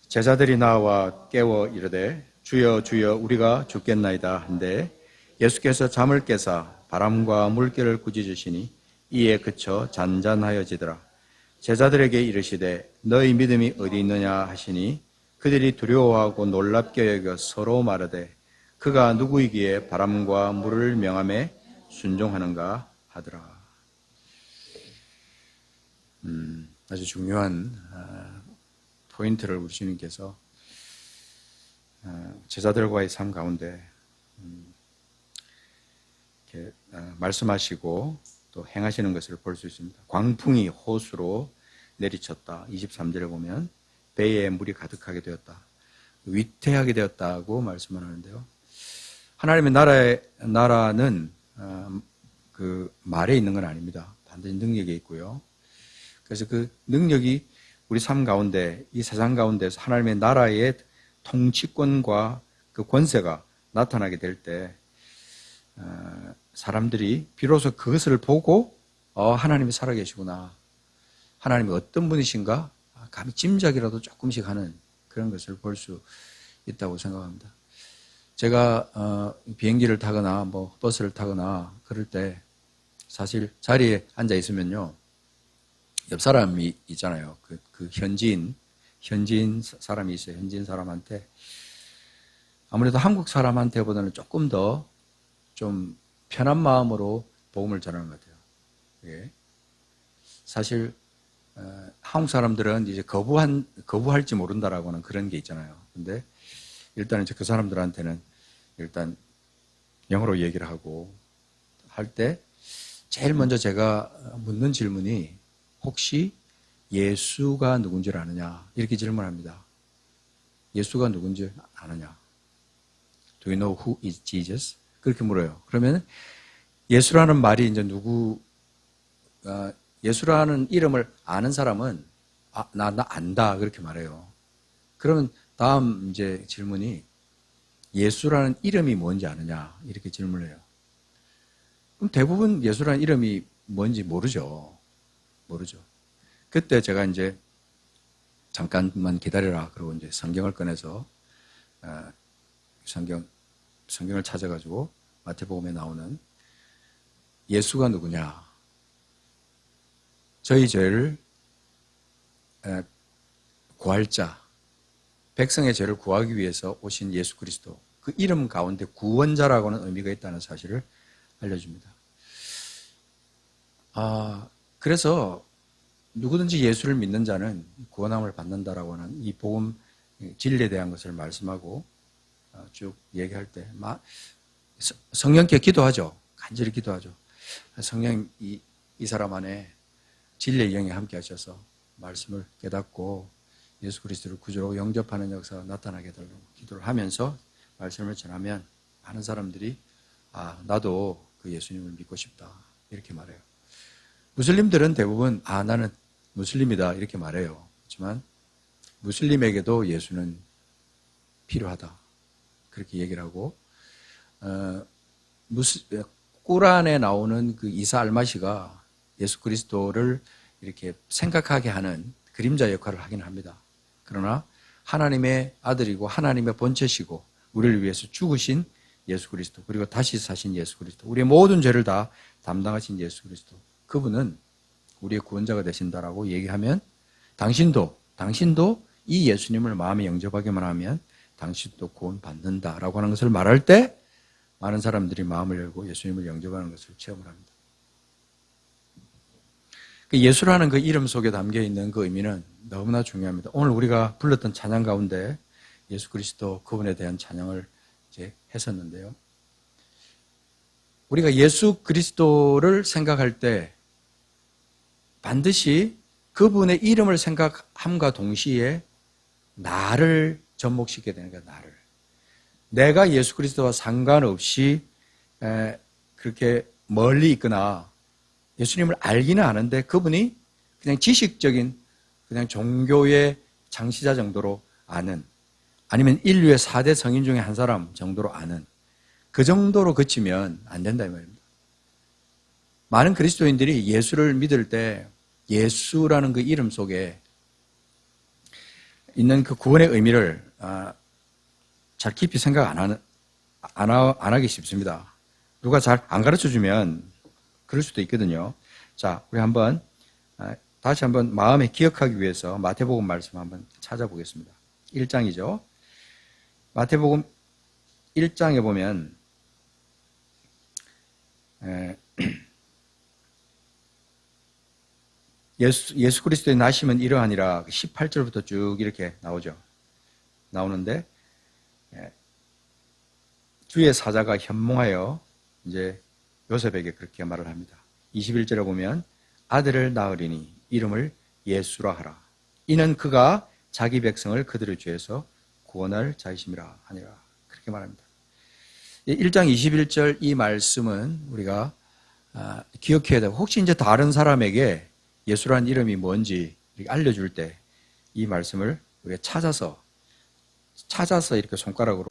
제자들이 나와 깨워 이르되 주여 주여 우리가 죽겠나이다 한데 예수께서 잠을 깨사 바람과 물결을 꾸짖으시니 이에 그쳐 잔잔하여지더라. 제자들에게 이르시되 너희 믿음이 어디 있느냐 하시니 그들이 두려워하고 놀랍게 여겨 서로 말하되 그가 누구이기에 바람과 물을 명함에 순종하는가 하더라. 아주 중요한 포인트를 우리 주님께서 제자들과의 삶 가운데 이렇게 말씀하시고 또 행하시는 것을 볼 수 있습니다. 광풍이 호수로 내리쳤다. 23절에 보면 배에 물이 가득하게 되었다. 위태하게 되었다고 말씀을 하는데요. 하나님의 나라는 그 말에 있는 건 아닙니다. 반드시 능력에 있고요. 그래서 그 능력이 우리 삶 가운데, 이 세상 가운데서 하나님의 나라의 통치권과 그 권세가 나타나게 될 때 사람들이 비로소 그것을 보고 하나님이 살아계시구나, 하나님이 어떤 분이신가 감히 짐작이라도 조금씩 하는 그런 것을 볼 수 있다고 생각합니다. 제가 비행기를 타거나 뭐 버스를 타거나 그럴 때 사실 자리에 앉아 있으면요, 옆 사람이 있잖아요. 그 현지인 사람이 있어요. 현지인 사람한테 아무래도 한국 사람한테보다는 조금 더 좀 편한 마음으로 복음을 전하는 것 같아요. 예. 사실 한국 사람들은 이제 거부할지 모른다라고 하는 그런 게 있잖아요. 근데 일단 이제 그 사람들한테는 일단 영어로 얘기를 하고 할 때 제일 먼저 제가 묻는 질문이 혹시 예수가 누군지를 아느냐, 이렇게 질문합니다. 예수가 누군지 아느냐? Do you know who is Jesus? 그렇게 물어요. 그러면 예수라는 말이 이제 예수라는 이름을 아는 사람은 나 안다 그렇게 말해요. 그러면 다음 이제 질문이 예수라는 이름이 뭔지 아느냐, 이렇게 질문을 해요. 그럼 대부분 예수라는 이름이 뭔지 모르죠. 그때 제가 이제 잠깐만 기다려라 그러고 이제 성경을 꺼내서 성경을 찾아가지고 마태복음에 나오는 예수가 누구냐, 저희 죄를 구할 자, 백성의 죄를 구하기 위해서 오신 예수 그리스도, 그 이름 가운데 구원자라고는 의미가 있다는 사실을 알려줍니다. 그래서 누구든지 예수를 믿는 자는 구원함을 받는다라고 하는 이 복음 진리에 대한 것을 말씀하고 쭉 얘기할 때 성령께 기도하죠. 간절히 기도하죠. 성령 이 사람 안에 진리의 영이 함께 하셔서 말씀을 깨닫고 예수 그리스도를 구주로 영접하는 역사가 나타나게 되려고 기도를 하면서 말씀을 전하면 많은 사람들이 나도 그 예수님을 믿고 싶다 이렇게 말해요. 무슬림들은 대부분 나는 무슬림이다 이렇게 말해요. 하지만 무슬림에게도 예수는 필요하다 그렇게 얘기를 하고, 꾸란에 나오는 그 이사 알마시가 예수 그리스도를 이렇게 생각하게 하는 그림자 역할을 하긴 합니다. 그러나 하나님의 아들이고 하나님의 본체시고 우리를 위해서 죽으신 예수 그리스도, 그리고 다시 사신 예수 그리스도, 우리의 모든 죄를 다 담당하신 예수 그리스도, 그분은 우리의 구원자가 되신다라고 얘기하면 당신도 이 예수님을 마음에 영접하기만 하면 당신도 구원받는다라고 하는 것을 말할 때 많은 사람들이 마음을 열고 예수님을 영접하는 것을 체험을 합니다. 예수라는 그 이름 속에 담겨 있는 그 의미는 너무나 중요합니다. 오늘 우리가 불렀던 찬양 가운데 예수 그리스도 그분에 대한 찬양을 이제 했었는데요. 우리가 예수 그리스도를 생각할 때 반드시 그분의 이름을 생각함과 동시에 나를 접목시키게 되는 거야. 나를. 내가 예수 그리스도와 상관없이 그렇게 멀리 있거나 예수님을 알기는 아는데 그분이 그냥 지식적인 그냥 종교의 창시자 정도로 아는, 아니면 인류의 4대 성인 중에 한 사람 정도로 아는, 그 정도로 그치면 안 된다 이 말입니다. 많은 그리스도인들이 예수를 믿을 때 예수라는 그 이름 속에 있는 그 구원의 의미를 잘 깊이 생각 안 하기 쉽습니다. 누가 잘 안 가르쳐 주면 그럴 수도 있거든요. 자, 우리 한번 다시 한번 마음에 기억하기 위해서 마태복음 말씀 한번 찾아보겠습니다. 1장이죠. 마태복음 1장에 보면 예수 그리스도의 나심은 이러하니라 18절부터 쭉 이렇게 나오는데 주의 사자가 현몽하여 이제 요셉에게 그렇게 말을 합니다. 21절에 보면 아들을 낳으리니 이름을 예수라 하라. 이는 그가 자기 백성을 그들의 죄에서 구원할 자이심이라 하니라. 그렇게 말합니다. 1장 21절 이 말씀은 우리가 기억해야 되고, 혹시 이제 다른 사람에게 예수라는 이름이 뭔지 알려줄 때 이 말씀을 우리가 찾아서 이렇게 손가락으로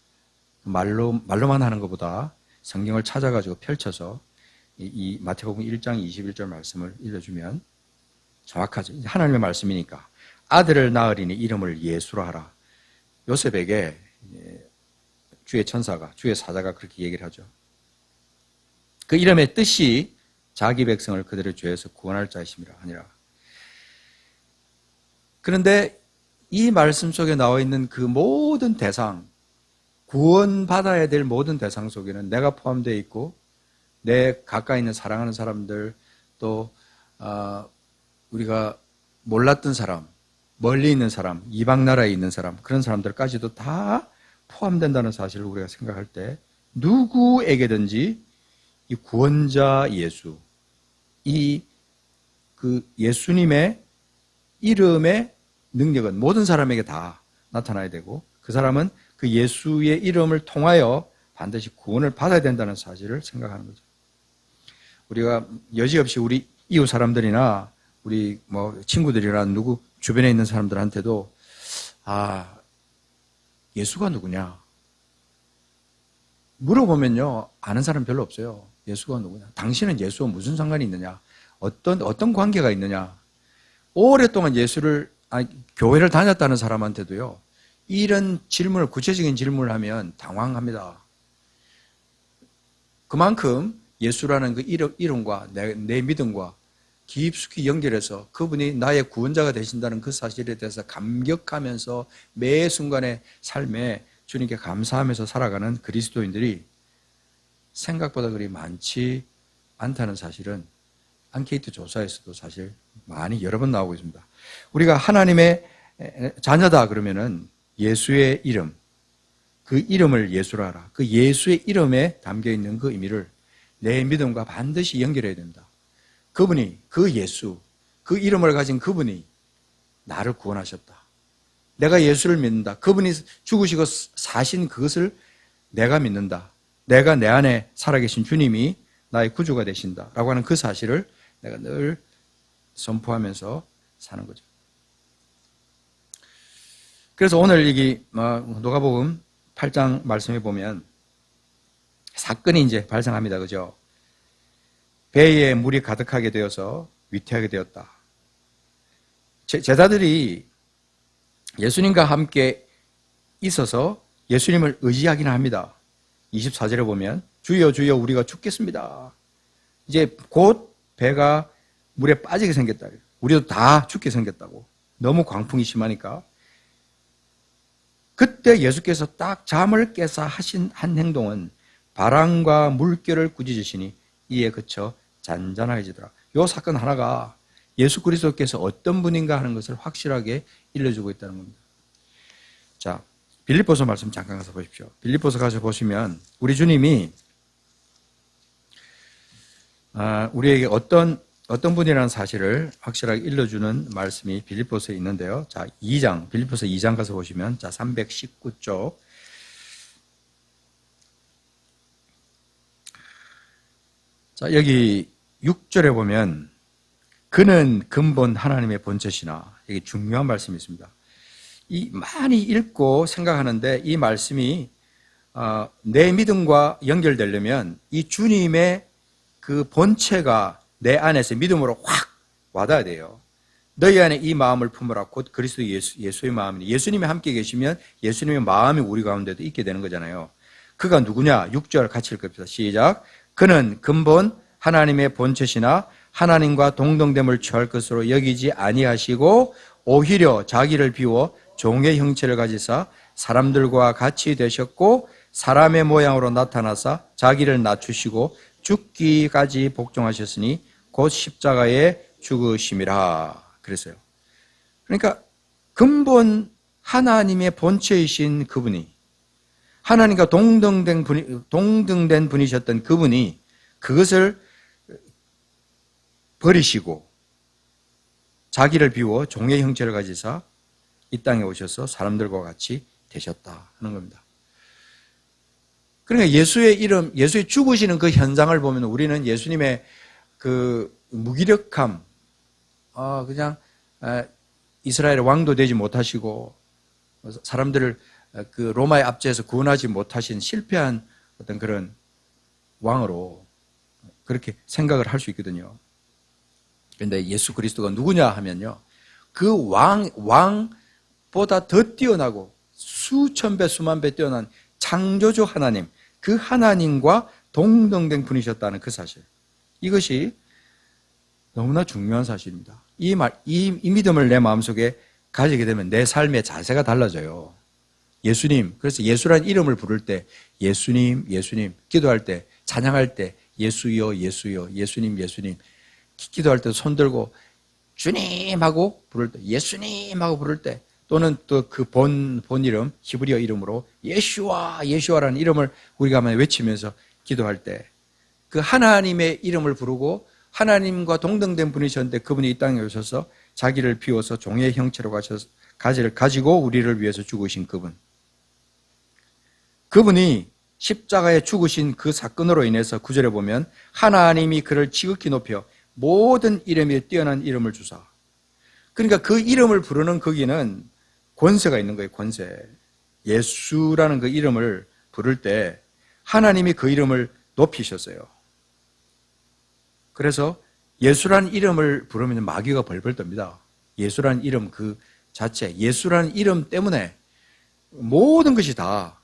말로만 하는 것보다 성경을 찾아가지고 펼쳐서 이 마태복음 1장 21절 말씀을 읽어주면 정확하죠. 하나님의 말씀이니까. 아들을 낳으리니 이름을 예수라 하라. 요셉에게 주의 천사가, 주의 사자가 그렇게 얘기를 하죠. 그 이름의 뜻이 자기 백성을 그들의 죄에서 구원할 자이심이라 하니라. 그런데 이 말씀 속에 나와 있는 그 모든 대상, 구원받아야 될 모든 대상 속에는 내가 포함되어 있고, 내 가까이 있는 사랑하는 사람들, 또 우리가 몰랐던 사람, 멀리 있는 사람, 이방 나라에 있는 사람, 그런 사람들까지도 다 포함된다는 사실을 우리가 생각할 때 누구에게든지 이 구원자 예수, 그 예수님의 이름의 능력은 모든 사람에게 다 나타나야 되고, 그 사람은 그 예수의 이름을 통하여 반드시 구원을 받아야 된다는 사실을 생각하는 거죠. 우리가 여지없이 우리 이웃 사람들이나 우리 친구들이나 누구 주변에 있는 사람들한테도 예수가 누구냐 물어보면요, 아는 사람 별로 없어요. 예수가 누구냐? 당신은 예수와 무슨 상관이 있느냐? 어떤 관계가 있느냐? 오랫동안 교회를 다녔다는 사람한테도요, 이런 구체적인 질문을 하면 당황합니다. 그만큼 예수라는 그 이름과 내 믿음과 깊숙이 연결해서 그분이 나의 구원자가 되신다는 그 사실에 대해서 감격하면서 매 순간의 삶에 주님께 감사하면서 살아가는 그리스도인들이 생각보다 그리 많지 않다는 사실은 앙케이트 조사에서도 사실 많이 여러 번 나오고 있습니다. 우리가 하나님의 자녀다 그러면은 예수의 이름, 그 이름을 예수라 하라. 그 예수의 이름에 담겨 있는 그 의미를 내 믿음과 반드시 연결해야 됩니다. 그분이, 그 예수, 그 이름을 가진 그분이 나를 구원하셨다. 내가 예수를 믿는다. 그분이 죽으시고 사신 그것을 내가 믿는다. 내가 내 안에 살아계신 주님이 나의 구주가 되신다. 라고 하는 그 사실을 내가 늘 선포하면서 사는 거죠. 그래서 오늘 여기 누가복음 8장 말씀에 보면 사건이 이제 발생합니다. 그죠? 배에 물이 가득하게 되어서 위태하게 되었다. 제자들이 예수님과 함께 있어서 예수님을 의지하기는 합니다. 24절에 보면 주여 주여 우리가 죽겠습니다. 이제 곧 배가 물에 빠지게 생겼다. 우리도 다 죽게 생겼다고. 너무 광풍이 심하니까. 그때 예수께서 딱 잠을 깨서 하신 한 행동은 바람과 물결을 꾸짖으시니 이에 그쳐 잔잔해지더라. 이 사건 하나가 예수 그리스도께서 어떤 분인가 하는 것을 확실하게 일러주고 있다는 겁니다. 자, 빌립보서 말씀 잠깐 가서 보십시오. 빌립보서 가서 보시면 우리 주님이 우리에게 어떤 분이라는 사실을 확실하게 일러주는 말씀이 빌립보서에 있는데요. 자, 빌립보서 2장 가서 보시면, 자, 319쪽. 자, 여기 6절에 보면, 그는 근본 하나님의 본체시나, 여기 중요한 말씀이 있습니다. 많이 읽고 생각하는데 이 말씀이, 내 믿음과 연결되려면 이 주님의 그 본체가 내 안에서 믿음으로 확 와닿아야 돼요. 너희 안에 이 마음을 품으라. 곧 그리스도 예수의 마음이니. 예수님이 함께 계시면 예수님의 마음이 우리 가운데도 있게 되는 거잖아요. 그가 누구냐? 6절 같이 읽읍시다. 시작. 그는 근본 하나님의 본체시나 하나님과 동등됨을 취할 것으로 여기지 아니하시고 오히려 자기를 비워 종의 형체를 가지사 사람들과 같이 되셨고 사람의 모양으로 나타나사 자기를 낮추시고 죽기까지 복종하셨으니 곧 십자가에 죽으심이라 그랬어요. 그러니까 근본 하나님의 본체이신 그분이 하나님과 동등된 분이셨던 그분이 그것을 버리시고 자기를 비워 종의 형체를 가지사 이 땅에 오셔서 사람들과 같이 되셨다 하는 겁니다. 그러니까 예수의 이름, 예수의 죽으시는 그 현장을 보면 우리는 예수님의 그 무기력함, 그냥 이스라엘의 왕도 되지 못하시고 사람들을 그 로마의 압제에서 구원하지 못하신 실패한 어떤 그런 왕으로 그렇게 생각을 할 수 있거든요. 그런데 예수 그리스도가 누구냐 하면요. 그 왕보다 더 뛰어나고 수천 배, 수만 배 뛰어난 창조주 하나님, 그 하나님과 동등된 분이셨다는 그 사실. 이것이 너무나 중요한 사실입니다. 이 믿음을 내 마음속에 가지게 되면 내 삶의 자세가 달라져요. 예수님, 그래서 예수라는 이름을 부를 때 예수님, 예수님, 기도할 때, 찬양할 때 예수여, 예수여, 예수님, 예수님, 기도할 때 손 들고 주님 하고 부를 때, 예수님 하고 부를 때, 또는 또 그 본 이름, 히브리어 이름으로 예슈아, 예슈아라는 이름을 우리가 외치면서 기도할 때 그 하나님의 이름을 부르고 하나님과 동등된 분이셨는데 그분이 이 땅에 오셔서 자기를 비워서 종의 형체로 가지고 우리를 위해서 죽으신 그분. 그분이 십자가에 죽으신 그 사건으로 인해서 9절에 보면 하나님이 그를 지극히 높여 모든 이름에 뛰어난 이름을 주사. 그러니까 그 이름을 부르는 거기는 권세가 있는 거예요. 권세. 예수라는 그 이름을 부를 때 하나님이 그 이름을 높이셨어요. 그래서 예수라는 이름을 부르면 마귀가 벌벌 떱니다. 예수라는 이름 그 자체, 예수라는 이름 때문에 모든 것이 다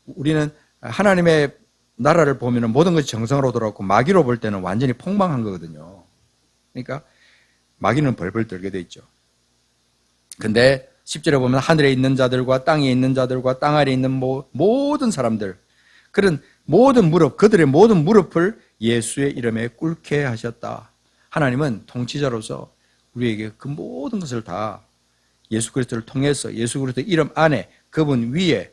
우리는 하나님의 나라를 보면 모든 것이 정상으로 돌아왔고 마귀로 볼 때는 완전히 폭망한 거거든요. 그러니까 마귀는 벌벌 떨게 돼 있죠. 근데 10절에 보면 하늘에 있는 자들과 땅에 있는 자들과 땅 아래에 있는 모든 사람들, 그런 모든 무릎, 그들의 모든 무릎을 예수의 이름에 꿇게 하셨다. 하나님은 통치자로서 우리에게 그 모든 것을 다 예수 그리스도를 통해서 예수 그리스도 이름 안에 그분 위에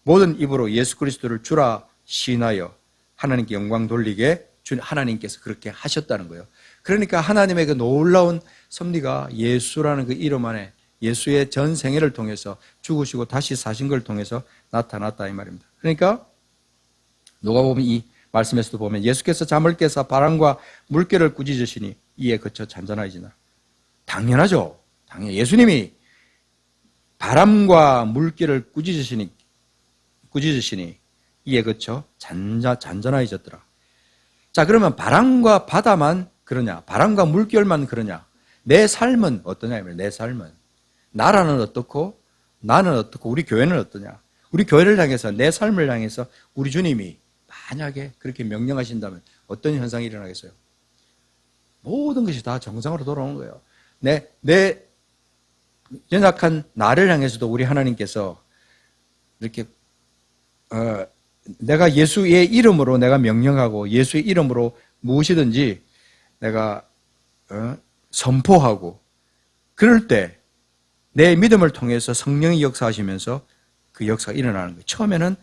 모든 입으로 예수 그리스도를 주라 시인하여 하나님께 영광 돌리게 하나님께서 그렇게 하셨다는 거예요. 그러니까 하나님의 그 놀라운 섭리가 예수라는 그 이름 안에 예수의 전 생애를 통해서 죽으시고 다시 사신 걸 통해서 나타났다 이 말입니다. 그러니까 누가 보면 이 말씀에서도 보면 예수께서 잠을 깨서 바람과 물결을 꾸짖으시니 이에 그쳐 잔잔하지나. 당연하죠. 당연히 예수님이 바람과 물결을 꾸짖으시니 이에 그쳐 잔잔해졌더라. 자, 그러면 바람과 바다만 그러냐? 바람과 물결만 그러냐? 내 삶은 어떠냐? 내 삶은 나라는 어떻고 나는 어떻고 우리 교회는 어떠냐? 우리 교회를 향해서 내 삶을 향해서 우리 주님이 만약에 그렇게 명령하신다면 어떤 현상이 일어나겠어요? 모든 것이 다 정상으로 돌아오는 거예요. 내 연약한 나를 향해서도 우리 하나님께서 이렇게 내가 예수의 이름으로 내가 명령하고 예수의 이름으로 무엇이든지 내가 선포하고 그럴 때 내 믿음을 통해서 성령이 역사하시면서 그 역사가 일어나는 거예요. 처음에는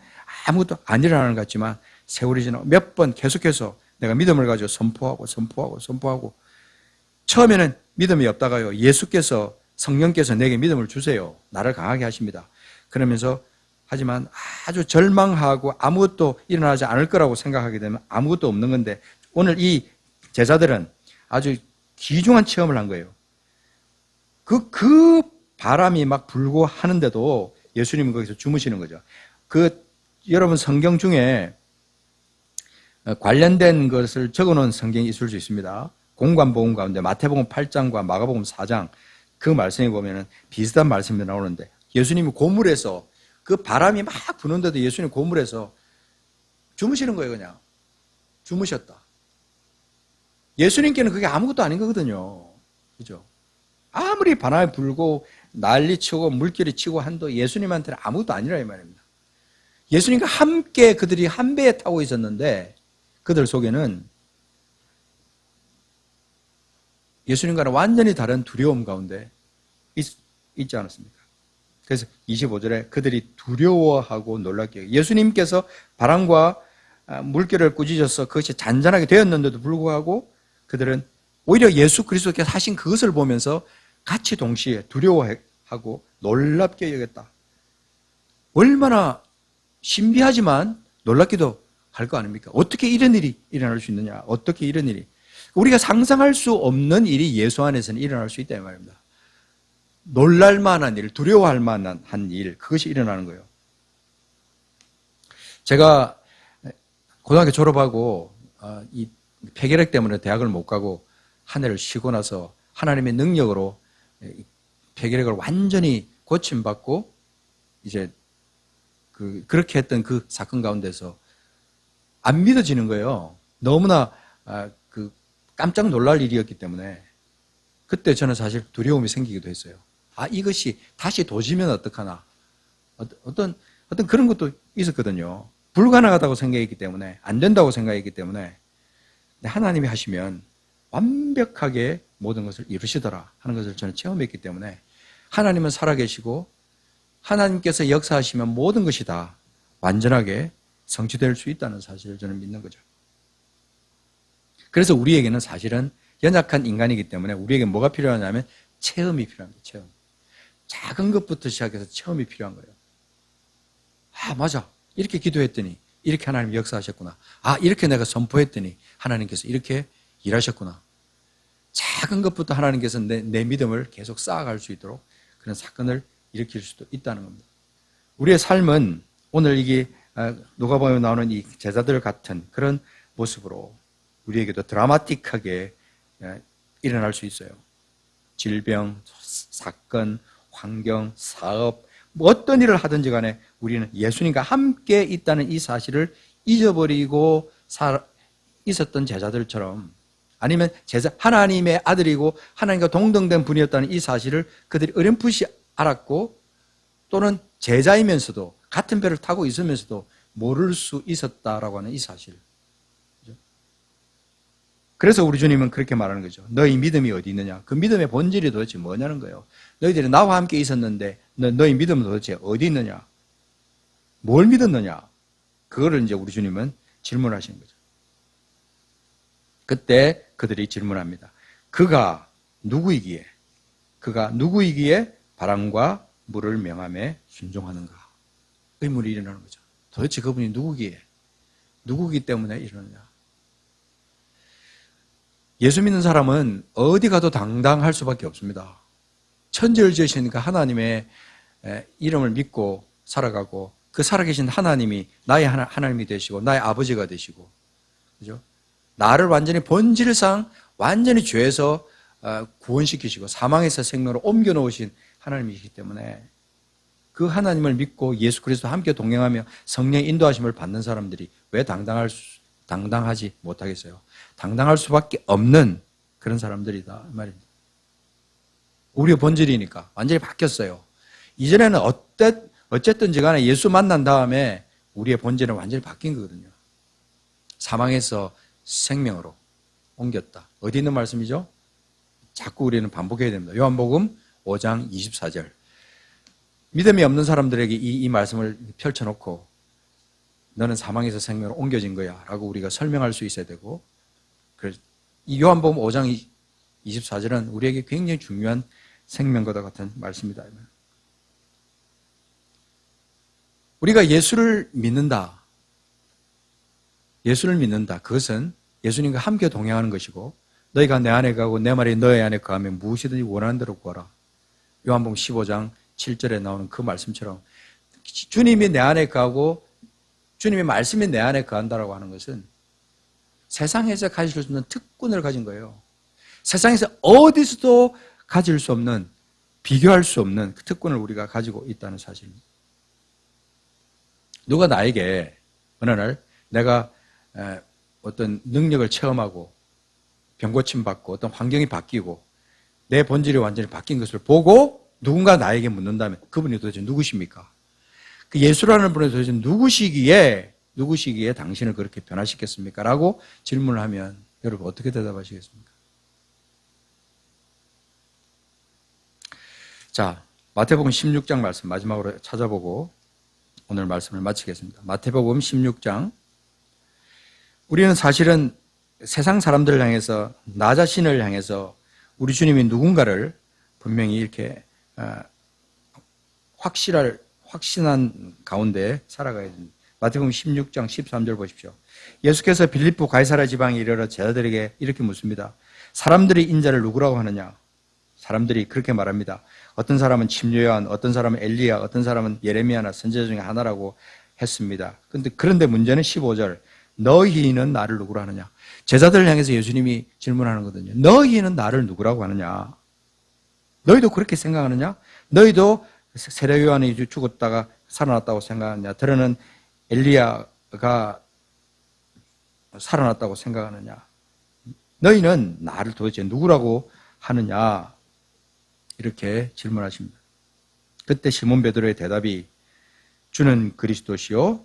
아무것도 안 일어나는 것 같지만 세월이 지나고 몇 번 계속해서 내가 믿음을 가지고 선포하고 처음에는 믿음이 없다가요. 예수께서 성령께서 내게 믿음을 주세요. 나를 강하게 하십니다. 그러면서 하지만 아주 절망하고 아무것도 일어나지 않을 거라고 생각하게 되면 아무것도 없는 건데 오늘 이 제자들은 아주 귀중한 체험을 한 거예요. 그 바람이 막 불고 하는데도 예수님은 거기서 주무시는 거죠. 여러분 성경 중에 관련된 것을 적어 놓은 성경이 있을 수 있습니다. 공관복음 가운데 마태복음 8장과 마가복음 4장 그 말씀에 보면은 비슷한 말씀이 나오는데 예수님이 고물에서 그 바람이 막 부는데도 예수님 고물에서 주무시는 거예요. 그냥 주무셨다. 예수님께는 그게 아무것도 아닌 거거든요. 그죠? 아무리 바람이 불고 난리 치고 물결이 치고 한도 예수님한테는 아무것도 아니라 이 말입니다. 예수님과 함께 그들이 한 배에 타고 있었는데 그들 속에는 예수님과는 완전히 다른 두려움 가운데 있지 않았습니까? 그래서 25절에 그들이 두려워하고 놀랍게 예수님께서 바람과 물결을 꾸짖어서 그것이 잔잔하게 되었는데도 불구하고 그들은 오히려 예수 그리스도께서 하신 그것을 보면서 같이 동시에 두려워하고 놀랍게 여겼다. 얼마나 신비하지만 놀랍기도 할 거 아닙니까? 어떻게 이런 일이 일어날 수 있느냐? 어떻게 이런 일이 우리가 상상할 수 없는 일이 예수 안에서는 일어날 수 있다 이 말입니다. 놀랄 만한 일, 두려워할 만한 일, 그것이 일어나는 거예요. 제가 고등학교 졸업하고 이 폐결핵 때문에 대학을 못 가고 한 해를 쉬고 나서 하나님의 능력으로 폐결핵을 완전히 고침받고 이제 그렇게 했던 그 사건 가운데서 안 믿어지는 거예요. 너무나 깜짝 놀랄 일이었기 때문에 그때 저는 사실 두려움이 생기기도 했어요. 이것이 다시 도지면 어떡하나. 어떤 그런 것도 있었거든요. 불가능하다고 생각했기 때문에, 안 된다고 생각했기 때문에, 하나님이 하시면 완벽하게 모든 것을 이루시더라 하는 것을 저는 체험했기 때문에, 하나님은 살아계시고, 하나님께서 역사하시면 모든 것이 다 완전하게 성취될 수 있다는 사실을 저는 믿는 거죠. 그래서 우리에게는 사실은 연약한 인간이기 때문에 우리에게 뭐가 필요하냐면 체험이 필요합니다. 체험. 작은 것부터 시작해서 체험이 필요한 거예요. 맞아. 이렇게 기도했더니 이렇게 하나님이 역사하셨구나. 이렇게 내가 선포했더니 하나님께서 이렇게 일하셨구나. 작은 것부터 하나님께서 내 믿음을 계속 쌓아갈 수 있도록 그런 사건을 일으킬 수도 있다는 겁니다. 우리의 삶은 오늘 이게 누가복음에 나오는 이 제자들 같은 그런 모습으로 우리에게도 드라마틱하게 일어날 수 있어요. 질병, 사건, 환경, 사업, 어떤 일을 하든지 간에 우리는 예수님과 함께 있다는 이 사실을 잊어버리고 있었던 제자들처럼 아니면 하나님의 아들이고 하나님과 동등된 분이었다는 이 사실을 그들이 어렴풋이 알았고 또는 제자이면서도 같은 배를 타고 있으면서도 모를 수 있었다라고 하는 이 사실. 그래서 우리 주님은 그렇게 말하는 거죠. 너희 믿음이 어디 있느냐? 그 믿음의 본질이 도대체 뭐냐는 거예요. 너희들이 나와 함께 있었는데 너희 믿음은 도대체 어디 있느냐? 뭘 믿었느냐? 그거를 이제 우리 주님은 질문하시는 거죠. 그때 그들이 질문합니다. 그가 누구이기에 바람과 물을 명함에 순종하는가? 의문이 일어나는 거죠. 도대체 그분이 누구기 때문에 이러느냐? 예수 믿는 사람은 어디 가도 당당할 수밖에 없습니다. 천지를 지으시니까 하나님의 이름을 믿고 살아가고 그 살아계신 하나님이 나의 하나님이 되시고 나의 아버지가 되시고 그죠? 나를 완전히 본질상 완전히 죄에서 구원시키시고 사망에서 생명으로 옮겨놓으신 하나님이시기 때문에 그 하나님을 믿고 예수 그리스도와 함께 동행하며 성령의 인도하심을 받는 사람들이 왜 당당하지 못하겠어요? 당당할 수밖에 없는 그런 사람들이다 말입니다. 우리의 본질이니까 완전히 바뀌었어요. 이전에는 어쨌든지 간에 예수 만난 다음에 우리의 본질은 완전히 바뀐 거거든요. 사망에서 생명으로 옮겼다. 어디 있는 말씀이죠? 자꾸 우리는 반복해야 됩니다. 요한복음 5장 24절. 믿음이 없는 사람들에게 이 말씀을 펼쳐놓고 너는 사망에서 생명으로 옮겨진 거야 라고 우리가 설명할 수 있어야 되고 이 요한복음 5장 24절은 우리에게 굉장히 중요한 생명과도 같은 말씀이다. 우리가 예수를 믿는다. 그것은 예수님과 함께 동행하는 것이고 너희가 내 안에 가고 내 말이 너희 안에 거하면 무엇이든지 원하는 대로 구하라. 요한복음 15장 7절에 나오는 그 말씀처럼 주님이 내 안에 거하고 주님의 말씀이 내 안에 거한다라고 하는 것은 세상에서 가질 수 있는 특권을 가진 거예요. 세상에서 어디서도 가질 수 없는, 비교할 수 없는 그 특권을 우리가 가지고 있다는 사실입니다. 누가 나에게 어느 날 내가 어떤 능력을 체험하고 병고침 받고 어떤 환경이 바뀌고 내 본질이 완전히 바뀐 것을 보고 누군가 나에게 묻는다면 그분이 도대체 누구십니까? 그 예수라는 분이 도대체 누구시기에 당신을 그렇게 변화시켰습니까? 라고 질문을 하면 여러분 어떻게 대답하시겠습니까? 자, 마태복음 16장 말씀 마지막으로 찾아보고 오늘 말씀을 마치겠습니다. 마태복음 16장. 우리는 사실은 세상 사람들을 향해서, 나 자신을 향해서 우리 주님이 누군가를 분명히 이렇게 확신한 가운데 살아가야 됩니다. 마태복음 16장 13절 보십시오. 예수께서 빌립보 가이사랴 지방에 이르러 제자들에게 이렇게 묻습니다. 사람들이 인자를 누구라고 하느냐? 사람들이 그렇게 말합니다. 어떤 사람은 침례요한, 어떤 사람은 엘리야, 어떤 사람은 예레미야나 선지자 중에 하나라고 했습니다. 그런데 문제는 15절. 너희는 나를 누구라 하느냐? 제자들을 향해서 예수님이 질문하는 거거든요. 너희는 나를 누구라고 하느냐? 너희도 그렇게 생각하느냐? 너희도 세례 요한이 죽었다가 살아났다고 생각하느냐? 들어는 엘리야가 살아났다고 생각하느냐? 너희는 나를 도대체 누구라고 하느냐? 이렇게 질문하십니다. 그때 시몬 베드로의 대답이 주는 그리스도시요.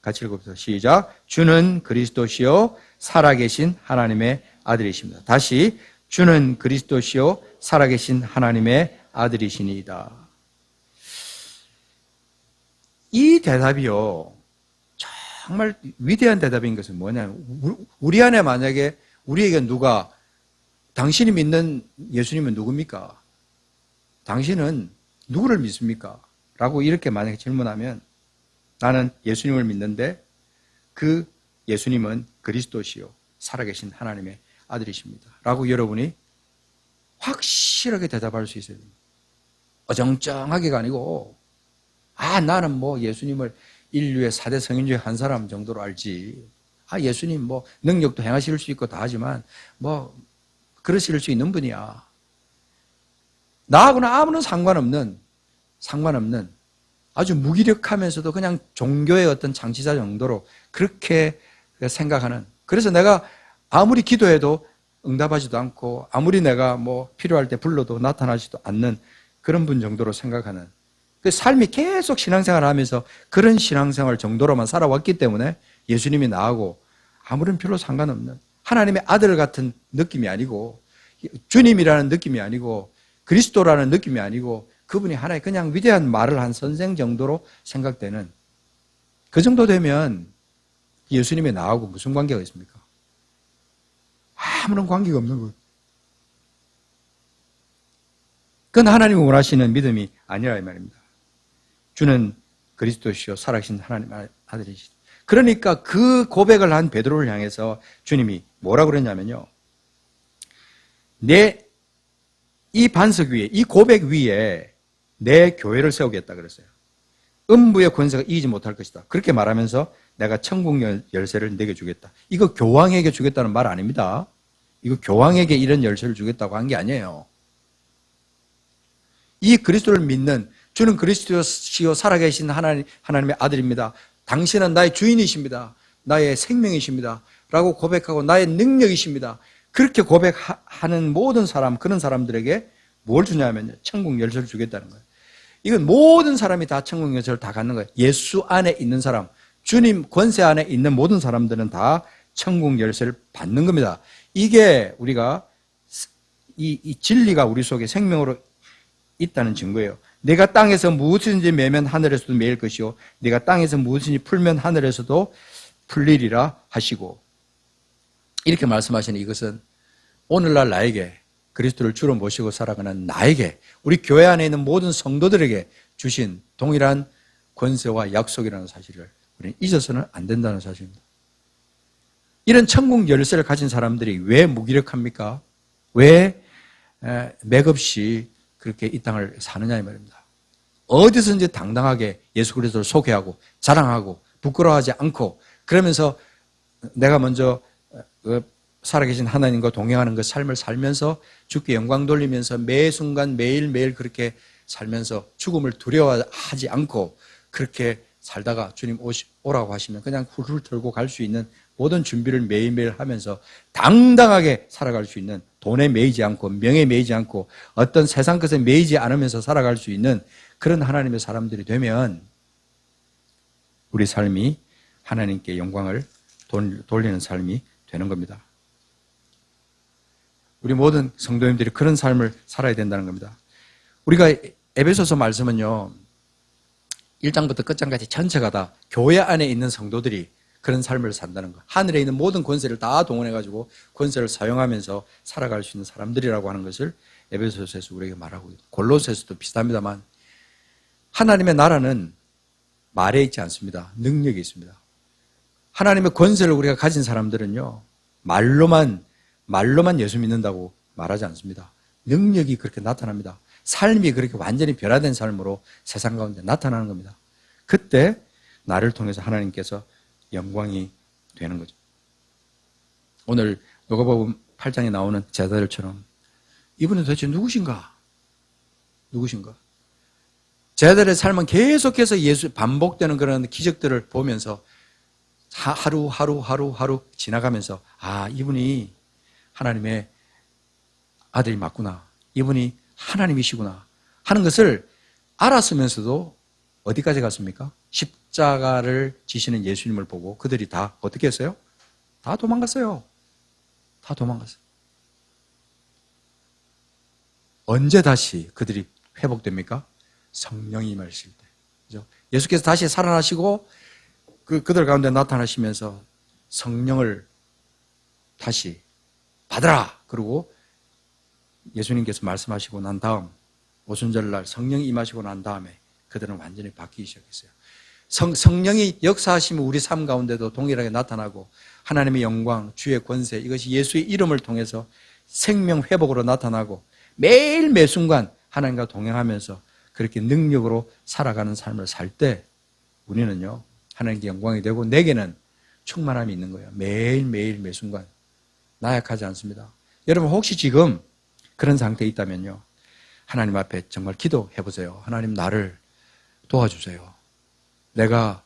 같이 읽어보세요. 시작. 주는 그리스도시요 살아계신 하나님의 아들이십니다. 다시 주는 그리스도시요 살아계신 하나님의 아들이시니이다. 이 대답이요 정말 위대한 대답인 것은 뭐냐면 우리 안에 만약에 우리에게 누가 당신이 믿는 예수님은 누굽니까? 당신은 누구를 믿습니까? 라고 이렇게 만약에 질문하면 나는 예수님을 믿는데 그 예수님은 그리스도시요 살아계신 하나님의 아들이십니다. 라고 여러분이 확실하게 대답할 수 있어야 됩니다. 어정쩡하게가 아니고 나는 뭐 예수님을 인류의 4대 성인 중에 한 사람 정도로 알지. 예수님 뭐 능력도 행하실 수 있고 다 하지만 뭐 그러실 수 있는 분이야. 나하고는 아무런 상관없는 아주 무기력하면서도 그냥 종교의 어떤 장치자 정도로 그렇게 생각하는, 그래서 내가 아무리 기도해도 응답하지도 않고 아무리 내가 뭐 필요할 때 불러도 나타나지도 않는 그런 분 정도로 생각하는, 그 삶이 계속 신앙생활을 하면서 그런 신앙생활 정도로만 살아왔기 때문에 예수님이 나하고 아무런 별로 상관없는 하나님의 아들 같은 느낌이 아니고 주님이라는 느낌이 아니고 그리스도라는 느낌이 아니고 그분이 하나의 그냥 위대한 말을 한 선생 정도로 생각되는, 그 정도 되면 예수님이 나하고 무슨 관계가 있습니까? 아무런 관계가 없는 거예요. 그건 하나님이 원하시는 믿음이 아니라 이 말입니다. 주는 그리스도시요 살아계신 하나님의 아들이시다. 그러니까 그 고백을 한 베드로를 향해서 주님이 뭐라고 그랬냐면요. 이 반석 위에, 이 고백 위에 내 교회를 세우겠다 그랬어요. 음부의 권세가 이기지 못할 것이다. 그렇게 말하면서 내가 천국 열쇠를 내게 주겠다. 이거 교황에게 주겠다는 말 아닙니다. 이거 교황에게 이런 열쇠를 주겠다고 한 게 아니에요. 이 그리스도를 믿는 주는 그리스도시요 살아계신 하나님의 아들입니다. 당신은 나의 주인이십니다. 나의 생명이십니다. 라고 고백하고 나의 능력이십니다. 그렇게 고백하는 모든 사람, 그런 사람들에게 뭘 주냐면요. 천국 열쇠를 주겠다는 거예요. 이건 모든 사람이 다 천국 열쇠를 다 갖는 거예요. 예수 안에 있는 사람, 주님 권세 안에 있는 모든 사람들은 다 천국 열쇠를 받는 겁니다. 이게 우리가 이 진리가 우리 속에 생명으로 있다는 증거예요. 내가 땅에서 무엇이든지 매면 하늘에서도 매일 것이요 내가 땅에서 무엇이든지 풀면 하늘에서도 풀리리라 하시고, 이렇게 말씀하시는 이것은 오늘날 나에게 그리스도를 주로 모시고 살아가는 나에게, 우리 교회 안에 있는 모든 성도들에게 주신 동일한 권세와 약속이라는 사실을 우리는 잊어서는 안 된다는 사실입니다. 이런 천국 열쇠를 가진 사람들이 왜 무기력합니까? 왜 맥없이 그렇게 이 땅을 사느냐 이 말입니다. 어디서든지 당당하게 예수 그리스도를 소개하고 자랑하고 부끄러워하지 않고, 그러면서 내가 먼저 살아계신 하나님과 동행하는 그 삶을 살면서 주께 영광 돌리면서 매 순간 매일매일 그렇게 살면서 죽음을 두려워하지 않고 그렇게 살다가 주님 오라고 하시면 그냥 훌훌 털고 갈 수 있는 모든 준비를 매일매일 하면서 당당하게 살아갈 수 있는, 돈에 매이지 않고 명예에 매이지 않고 어떤 세상 것에 매이지 않으면서 살아갈 수 있는 그런 하나님의 사람들이 되면 우리 삶이 하나님께 영광을 돌리는 삶이 되는 겁니다. 우리 모든 성도님들이 그런 삶을 살아야 된다는 겁니다. 우리가 에베소서 말씀은요, 1장부터 끝장까지 전체가 다 교회 안에 있는 성도들이 그런 삶을 산다는 것. 하늘에 있는 모든 권세를 다 동원해가지고 권세를 사용하면서 살아갈 수 있는 사람들이라고 하는 것을 에베소서에서 우리에게 말하고 있고, 골로새서도 비슷합니다만, 하나님의 나라는 말에 있지 않습니다. 능력이 있습니다. 하나님의 권세를 우리가 가진 사람들은요, 말로만 예수 믿는다고 말하지 않습니다. 능력이 그렇게 나타납니다. 삶이 그렇게 완전히 변화된 삶으로 세상 가운데 나타나는 겁니다. 그때 나를 통해서 하나님께서 영광이 되는 거죠. 오늘 누가복음 8장에 나오는 제자들처럼 이분은 도대체 누구신가? 제자들의 삶은 계속해서 반복되는 그런 기적들을 보면서 하루 지나가면서 이분이 하나님의 아들이 맞구나. 이분이 하나님이시구나 하는 것을 알았으면서도 어디까지 갔습니까? 십자가를 지시는 예수님을 보고 그들이 다 어떻게 했어요? 다 도망갔어요. 언제 다시 그들이 회복됩니까? 성령이 임하실 때. 그죠? 예수께서 다시 살아나시고 그들 가운데 나타나시면서 성령을 다시 받으라. 그리고 예수님께서 말씀하시고 난 다음 오순절날 성령이 임하시고 난 다음에 그들은 완전히 바뀌기 시작했어요. 성령이 역사하시면 우리 삶 가운데도 동일하게 나타나고 하나님의 영광, 주의 권세, 이것이 예수의 이름을 통해서 생명 회복으로 나타나고 매일 매 순간 하나님과 동행하면서 그렇게 능력으로 살아가는 삶을 살 때 우리는요, 하나님께 영광이 되고 내게는 충만함이 있는 거예요. 매일매일 매 순간 나약하지 않습니다. 여러분 혹시 지금 그런 상태에 있다면요, 하나님 앞에 정말 기도해 보세요. 하나님, 나를 도와주세요. 내가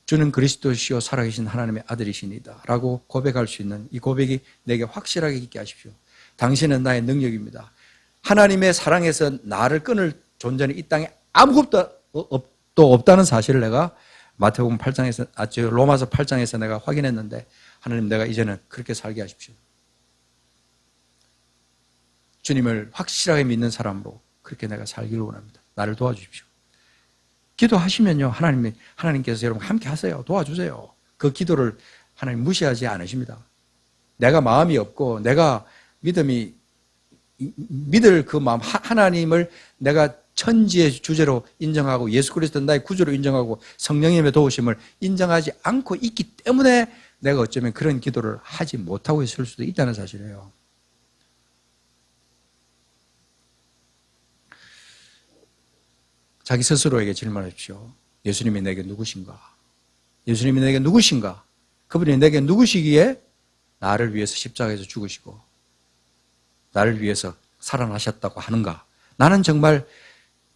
주는 그리스도시요 살아계신 하나님의 아들이시니다 라고 고백할 수 있는 이 고백이 내게 확실하게 있게 하십시오. 당신은 나의 능력입니다. 하나님의 사랑에서 나를 끊을 존재는 이 땅에 아무것도 없다는 사실을 내가 마태복음 8장에서, 로마서 8장에서 내가 확인했는데, 하나님, 내가 이제는 그렇게 살게 하십시오. 주님을 확실하게 믿는 사람으로 그렇게 내가 살기를 원합니다. 나를 도와주십시오. 기도하시면요, 하나님께서 여러분 함께 하세요. 도와주세요. 그 기도를 하나님 무시하지 않으십니다. 내가 마음이 없고 내가 믿을 그 마음, 하나님을 내가 천지의 주제로 인정하고 예수 그리스도 나의 구주로 인정하고 성령님의 도우심을 인정하지 않고 있기 때문에 내가 어쩌면 그런 기도를 하지 못하고 있을 수도 있다는 사실이에요. 자기 스스로에게 질문하십시오. 예수님이 내게 누구신가? 예수님이 내게 누구신가? 그분이 내게 누구시기에 나를 위해서 십자가에서 죽으시고 나를 위해서 살아나셨다고 하는가? 나는 정말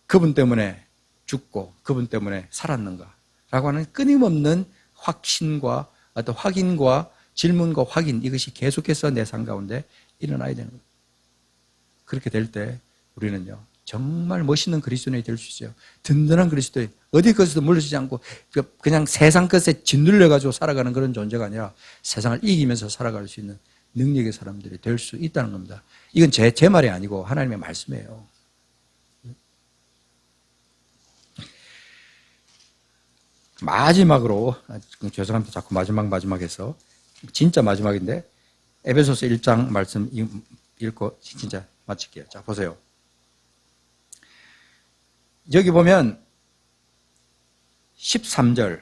그분 때문에 죽고 그분 때문에 살았는가? 라고 하는 끊임없는 확신과 어떤 확인과 질문과 확인, 이것이 계속해서 내 삶 가운데 일어나야 되는 거예요. 그렇게 될 때 우리는요, 정말 멋있는 그리스도인이 될 수 있어요. 든든한 그리스도인, 어디 것에도 물러지지 않고 그냥 세상 것에 짓눌려가지고 살아가는 그런 존재가 아니라 세상을 이기면서 살아갈 수 있는 능력의 사람들이 될 수 있다는 겁니다. 이건 제 말이 아니고 하나님의 말씀이에요. 마지막으로, 죄송합니다. 자꾸 마지막 해서 진짜 마지막인데 에베소서 1장 말씀 읽고 진짜 마칠게요. 자, 보세요. 여기 보면 13절,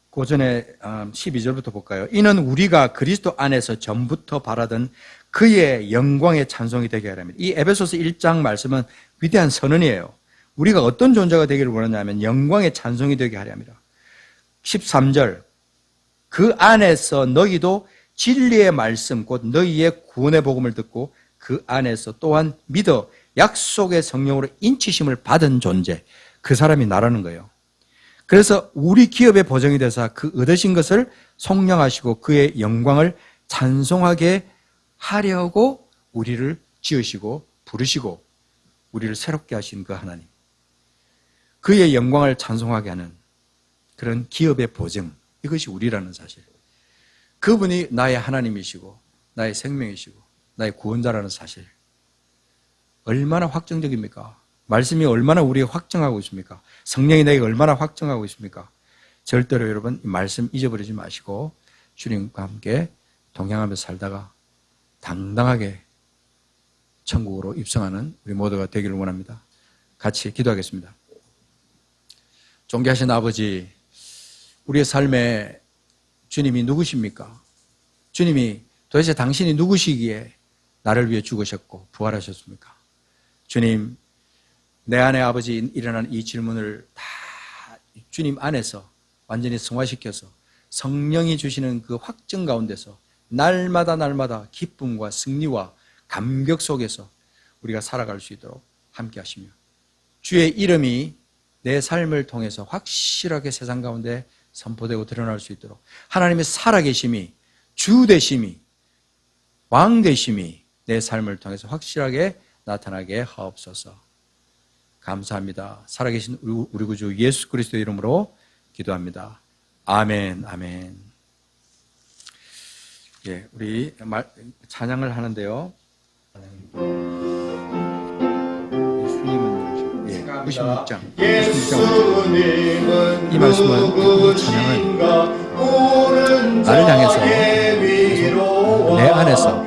그 전에 12절부터 볼까요? 이는 우리가 그리스도 안에서 전부터 바라던 그의 영광의 찬송이 되게 하랍니다. 이 에베소서 1장 말씀은 위대한 선언이에요. 우리가 어떤 존재가 되기를 원하냐면 영광의 찬송이 되게 하려 합니다. 13절, 그 안에서 너희도 진리의 말씀 곧 너희의 구원의 복음을 듣고 그 안에서 또한 믿어 약속의 성령으로 인치심을 받은 존재, 그 사람이 나라는 거예요. 그래서 우리 기업의 보정이 되사 그 얻으신 것을 속량하시고 그의 영광을 찬송하게 하려고 우리를 지으시고 부르시고 우리를 새롭게 하신 그 하나님, 그의 영광을 찬송하게 하는 그런 기업의 보정, 이것이 우리라는 사실. 그분이 나의 하나님이시고 나의 생명이시고 나의 구원자라는 사실. 얼마나 확정적입니까? 말씀이 얼마나 우리에게 확정하고 있습니까? 성령이 내게 얼마나 확정하고 있습니까? 절대로 여러분 이 말씀 잊어버리지 마시고 주님과 함께 동행하며 살다가 당당하게 천국으로 입성하는 우리 모두가 되기를 원합니다. 같이 기도하겠습니다. 존귀하신 아버지, 우리의 삶에 주님이 누구십니까? 주님이 도대체 당신이 누구시기에 나를 위해 죽으셨고 부활하셨습니까? 주님, 내 안에 아버지 일어난 이 질문을 다 주님 안에서 완전히 승화시켜서 성령이 주시는 그 확증 가운데서 날마다 기쁨과 승리와 감격 속에서 우리가 살아갈 수 있도록 함께 하시며 주의 이름이 내 삶을 통해서 확실하게 세상 가운데 선포되고 드러날 수 있도록 하나님의 살아계심이, 주되심이, 왕되심이 내 삶을 통해서 확실하게 나타나게 하옵소서. 감사합니다. 살아계신 우리 구주 예수 그리스도의 이름으로 기도합니다. 아멘, 아멘. 예, 우리 찬양을 하는데요. 예수님은 예, 96장. 이 말씀은, 이 찬양은 나를 향해서 계속 내 안에서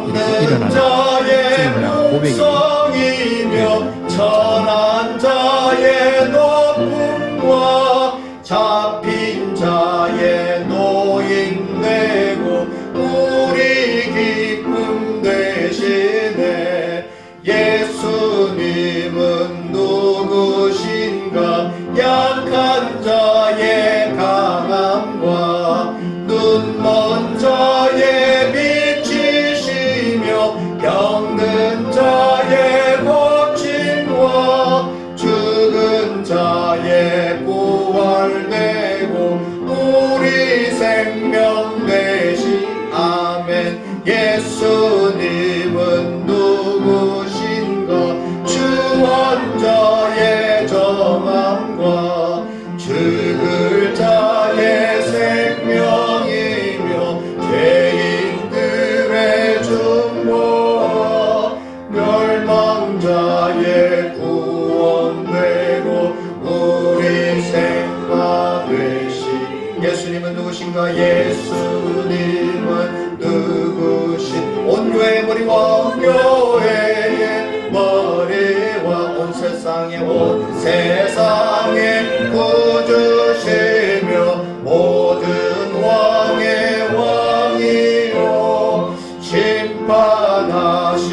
이렇게 일어나는 주님을 향한 고백입니다. 천한 자의 높음과 잡힌 자의 노인되고 우리 기쁨 되시네. 예수님은 누구신가? 약한 자의 강함과 눈먼 자의 빛이시며 병든 자의 죽은 자의 부활되고 우리 생명 되신 아멘. 예수님은 누구신가? 주원자의 정함과 죽을 자의 생명이며 죄인들의 중보와 멸망자의 우리 생각 되신 예수님은 누구신가? 예수님은 누구신 온교의 머리와 온교회의 머리와 온 세상의 구주시며 모든 왕의 왕이요 심판하실